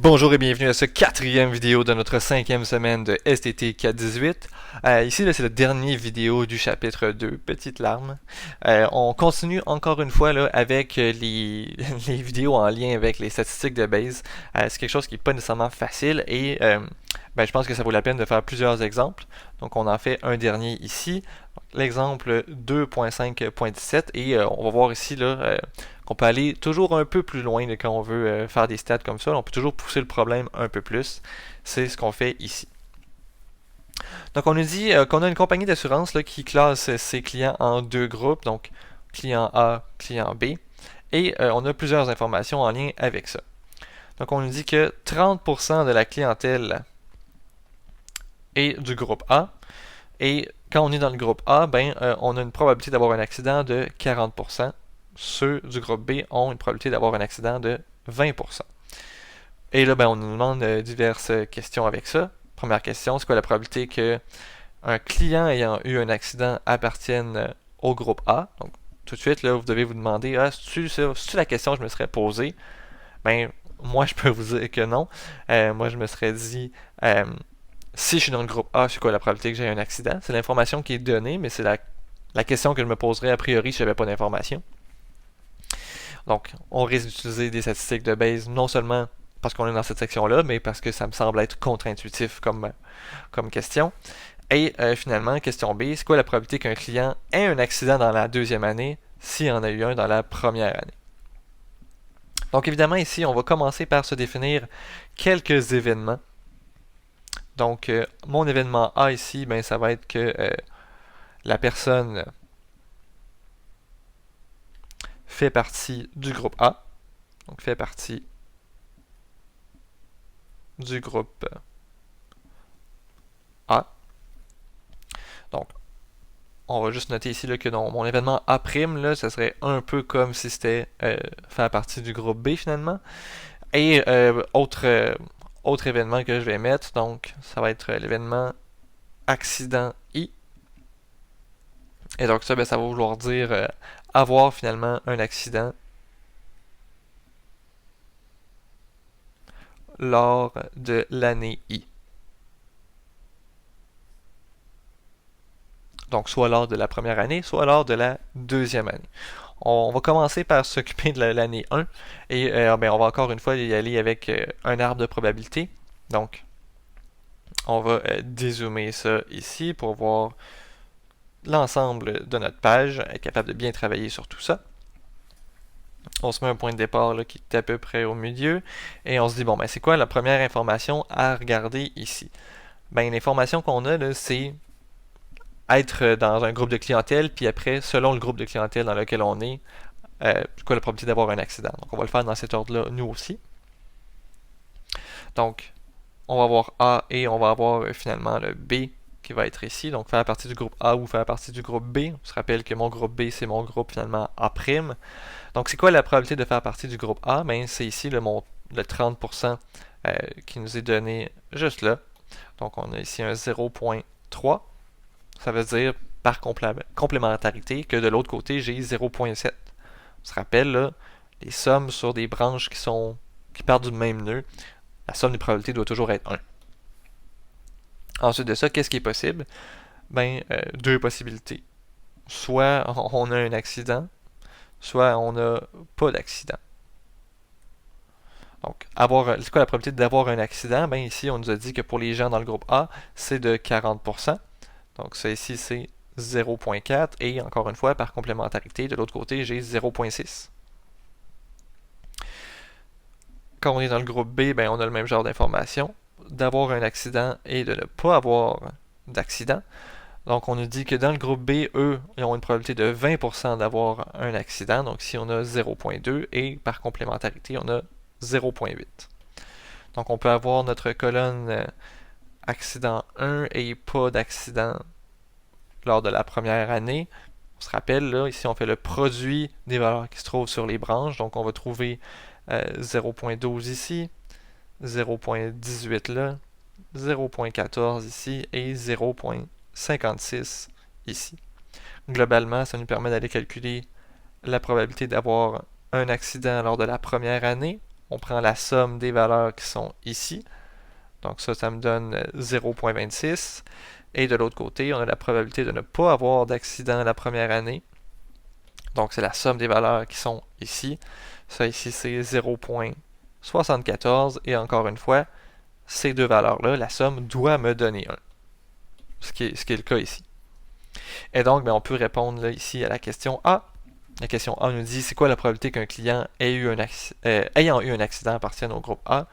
Bonjour et bienvenue à ce quatrième vidéo de notre cinquième semaine de STT 418. Ici, c'est le dernier vidéo du chapitre 2, Petites larmes. On continue encore une fois là, avec les vidéos en lien avec les statistiques de Bayes. C'est quelque chose qui n'est pas nécessairement facile et je pense que ça vaut la peine de faire plusieurs exemples. Donc on en fait un dernier ici, l'exemple 2.5.17 et on va voir ici là, qu'on peut aller toujours un peu plus loin quand on veut faire des stats comme ça. On peut toujours pousser le problème un peu plus. C'est ce qu'on fait ici. Donc on nous dit qu'on a une compagnie d'assurance qui classe ses clients en deux groupes, donc client A, client B, et on a plusieurs informations en lien avec ça. Donc on nous dit que 30% de la clientèle est du groupe A, et quand on est dans le groupe A, on a une probabilité d'avoir un accident de 40%. Ceux du groupe B ont une probabilité d'avoir un accident de 20%. Et là, on nous demande diverses questions avec ça. Première question, c'est quoi la probabilité qu'un client ayant eu un accident appartienne au groupe A? Donc, tout de suite, là, vous devez vous demander, c'est-tu la question que je me serais posée? Moi, je peux vous dire que non. Moi, je me serais dit, si je suis dans le groupe A, c'est quoi la probabilité que j'ai un accident? C'est l'information qui est donnée, mais c'est la question que je me poserais a priori si je n'avais pas d'information. Donc, on risque d'utiliser des statistiques de Bayes non seulement parce qu'on est dans cette section-là, mais parce que ça me semble être contre-intuitif comme question. Et finalement, question B, c'est quoi la probabilité qu'un client ait un accident dans la deuxième année s'il en a eu un dans la première année? Donc évidemment, ici, on va commencer par se définir quelques événements. Donc, mon événement A ici, ça va être que la personne fait partie du groupe A. Donc, fait partie du groupe A. Donc, on va juste noter ici là, que dans mon événement A', là, ça serait un peu comme si c'était faire partie du groupe B finalement. Et autre événement que je vais mettre, donc ça va être l'événement accident I. Et donc ça, ça va vouloir dire avoir finalement un accident lors de l'année I. Donc soit lors de la première année, soit lors de la deuxième année. On va commencer par s'occuper de l'année 1 et on va encore une fois y aller avec un arbre de probabilité. Donc, on va dézoomer ça ici pour voir l'ensemble de notre page, être capable de bien travailler sur tout ça. On se met un point de départ là, qui est à peu près au milieu et on se dit, c'est quoi la première information à regarder ici? L'information qu'on a, c'est être dans un groupe de clientèle, puis après, selon le groupe de clientèle dans lequel on est, c'est quoi la probabilité d'avoir un accident. Donc, on va le faire dans cet ordre-là, nous aussi. Donc, on va avoir A et on va avoir finalement le B qui va être ici. Donc, faire partie du groupe A ou faire partie du groupe B. On se rappelle que mon groupe B, c'est mon groupe finalement A'. Donc, c'est quoi la probabilité de faire partie du groupe A? C'est ici le 30% qui nous est donné juste là. Donc, on a ici un 0.3. Ça veut dire par complémentarité que de l'autre côté, j'ai 0.7. On se rappelle, là, les sommes sur des branches qui partent du même nœud, la somme des probabilités doit toujours être 1. Ensuite de ça, qu'est-ce qui est possible? Deux possibilités. Soit on a un accident, soit on n'a pas d'accident. Donc, c'est quoi la probabilité d'avoir un accident? Ici, on nous a dit que pour les gens dans le groupe A, c'est de 40%. Donc, ça ici, c'est 0.4. Et encore une fois, par complémentarité, de l'autre côté, j'ai 0.6. Quand on est dans le groupe B, on a le même genre d'information, d'avoir un accident et de ne pas avoir d'accident. Donc, on nous dit que dans le groupe B, eux, ils ont une probabilité de 20% d'avoir un accident. Donc, si on a 0.2 et par complémentarité, on a 0.8. Donc, on peut avoir notre colonne accident 1 et pas d'accident lors de la première année. On se rappelle, là, ici, on fait le produit des valeurs qui se trouvent sur les branches. Donc, on va trouver 0.12 ici, 0.18 là, 0.14 ici et 0.56 ici. Globalement, ça nous permet d'aller calculer la probabilité d'avoir un accident lors de la première année, on prend la somme des valeurs qui sont ici. Donc ça me donne 0.26. Et de l'autre côté, on a la probabilité de ne pas avoir d'accident la première année. Donc c'est la somme des valeurs qui sont ici. Ça ici, c'est 0.74. Et encore une fois, ces deux valeurs-là, la somme doit me donner 1. Ce qui est le cas ici. Et donc, on peut répondre là, ici à la question A. La question A nous dit, c'est quoi la probabilité qu'un client ayant eu un accident appartienne au groupe A?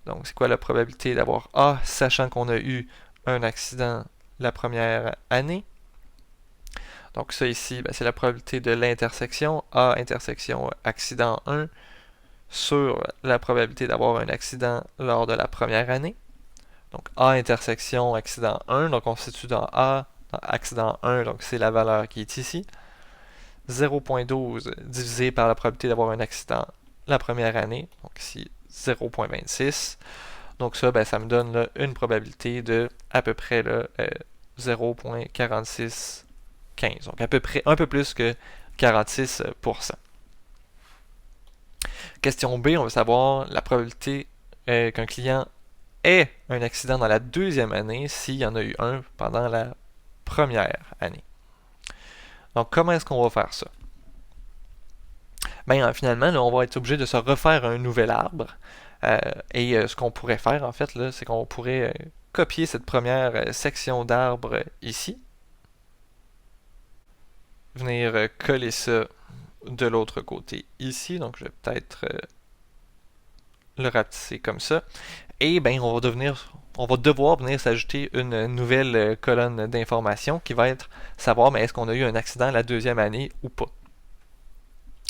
Donc, c'est quoi la probabilité d'avoir A, sachant qu'on a eu un accident la première année? Donc, ça ici, c'est la probabilité de l'intersection, A intersection accident 1, sur la probabilité d'avoir un accident lors de la première année. Donc, A intersection accident 1, donc on se situe dans A, dans accident 1, donc c'est la valeur qui est ici. 0.12 divisé par la probabilité d'avoir un accident la première année, donc ici 0.26. Donc ça, ça me donne là, une probabilité de à peu près 0.4615. Donc à peu près un peu plus que 46%. Question B, on veut savoir la probabilité qu'un client ait un accident dans la deuxième année s'il y en a eu un pendant la première année. Donc comment est-ce qu'on va faire ça? Finalement, là, on va être obligé de se refaire un nouvel arbre. Et ce qu'on pourrait faire, en fait, là, c'est qu'on pourrait copier cette première section d'arbre ici. Venir coller ça de l'autre côté ici. Donc, je vais peut-être le rapetisser comme ça. Et on va devoir venir s'ajouter une nouvelle colonne d'information qui va être savoir est-ce qu'on a eu un accident la deuxième année ou pas.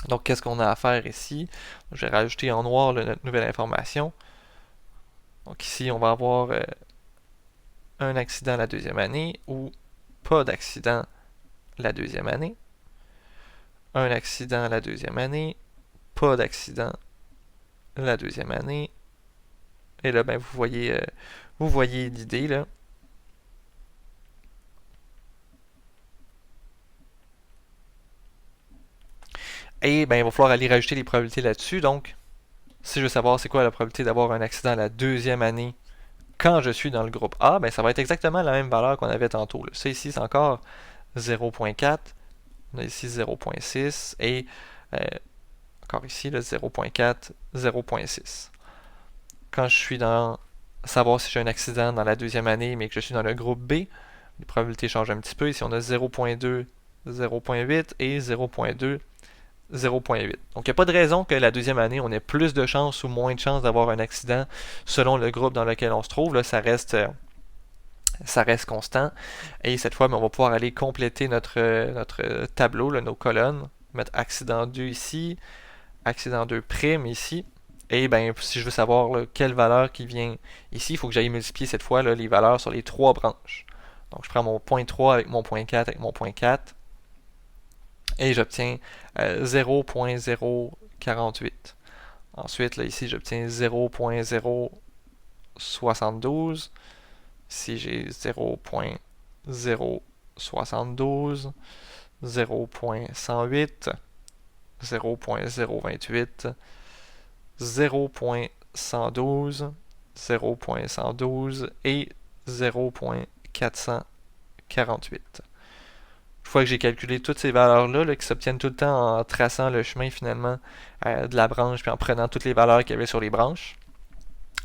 Donc, qu'est-ce qu'on a à faire ici? Je vais rajouter en noir notre nouvelle information. Donc ici, on va avoir un accident la deuxième année ou pas d'accident la deuxième année. Un accident la deuxième année, pas d'accident la deuxième année. Et là, vous voyez l'idée, là. Et il va falloir aller rajouter les probabilités là-dessus. Donc, si je veux savoir c'est quoi la probabilité d'avoir un accident la deuxième année quand je suis dans le groupe A, ça va être exactement la même valeur qu'on avait tantôt. Là. Ça ici, c'est encore 0.4. On a ici 0.6 et encore ici, 0.4, 0.6. Quand je suis dans savoir si j'ai un accident dans la deuxième année, mais que je suis dans le groupe B, les probabilités changent un petit peu. Ici, on a 0.2, 0.8 et 0.2, 0.8. Donc, il n'y a pas de raison que la deuxième année, on ait plus de chances ou moins de chances d'avoir un accident selon le groupe dans lequel on se trouve. Là, ça reste constant. Et cette fois, on va pouvoir aller compléter notre tableau, là, nos colonnes. Mettre accident 2 ici, accident 2 prime ici. Et si je veux savoir là, quelle valeur qui vient ici, il faut que j'aille multiplier cette fois là, les valeurs sur les trois branches. Donc je prends mon point 3 avec mon point 4 avec mon point 4. Et j'obtiens 0.048. Ensuite, là, ici, j'obtiens 0.072. Ici, j'ai 0.072, 0.108, 0.028, 0.112, 0.112 et 0.448. Une fois que j'ai calculé toutes ces valeurs-là, là, qui s'obtiennent tout le temps en traçant le chemin finalement de la branche, puis en prenant toutes les valeurs qu'il y avait sur les branches,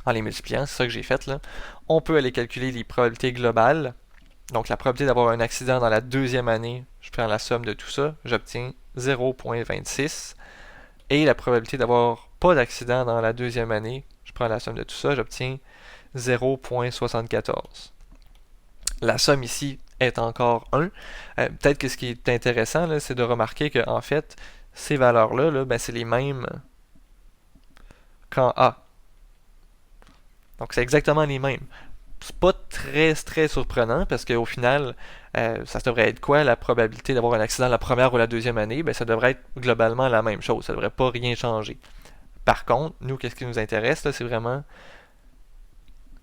en les multipliant, c'est ça que j'ai fait là, on peut aller calculer les probabilités globales. Donc la probabilité d'avoir un accident dans la deuxième année, je prends la somme de tout ça, j'obtiens 0.26. Et la probabilité d'avoir pas d'accident dans la deuxième année, je prends la somme de tout ça, j'obtiens 0.74. La somme ici est encore 1. Peut-être que ce qui est intéressant, là, c'est de remarquer que en fait, ces valeurs-là, là, c'est les mêmes qu'en A. Donc c'est exactement les mêmes. C'est pas très surprenant parce qu'au final, ça devrait être quoi la probabilité d'avoir un accident la première ou la deuxième année? Ça devrait être globalement la même chose. Ça devrait pas rien changer. Par contre, nous, qu'est-ce qui nous intéresse, là, c'est vraiment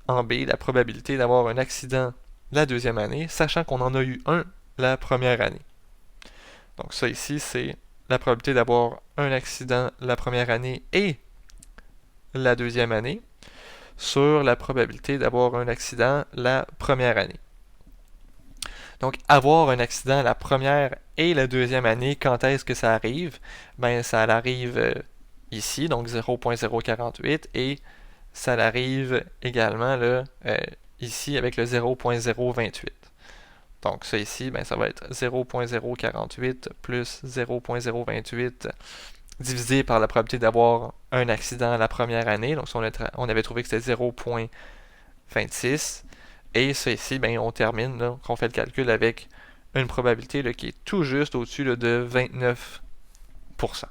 en B, la probabilité d'avoir un accident la deuxième année, sachant qu'on en a eu un la première année. Donc ça ici, c'est la probabilité d'avoir un accident la première année et la deuxième année sur la probabilité d'avoir un accident la première année. Donc, avoir un accident la première et la deuxième année, quand est-ce que ça arrive? Ben, ça arrive ici, donc 0.048, et ça arrive également là, ici avec le 0.028. Donc ça ici, ben, ça va être 0.048 plus 0.028 divisé par la probabilité d'avoir un accident la première année. Donc on avait trouvé que c'était 0.26. Et ça ici, ben, on termine, là, on fait le calcul avec une probabilité là, qui est tout juste au-dessus là, de 29%.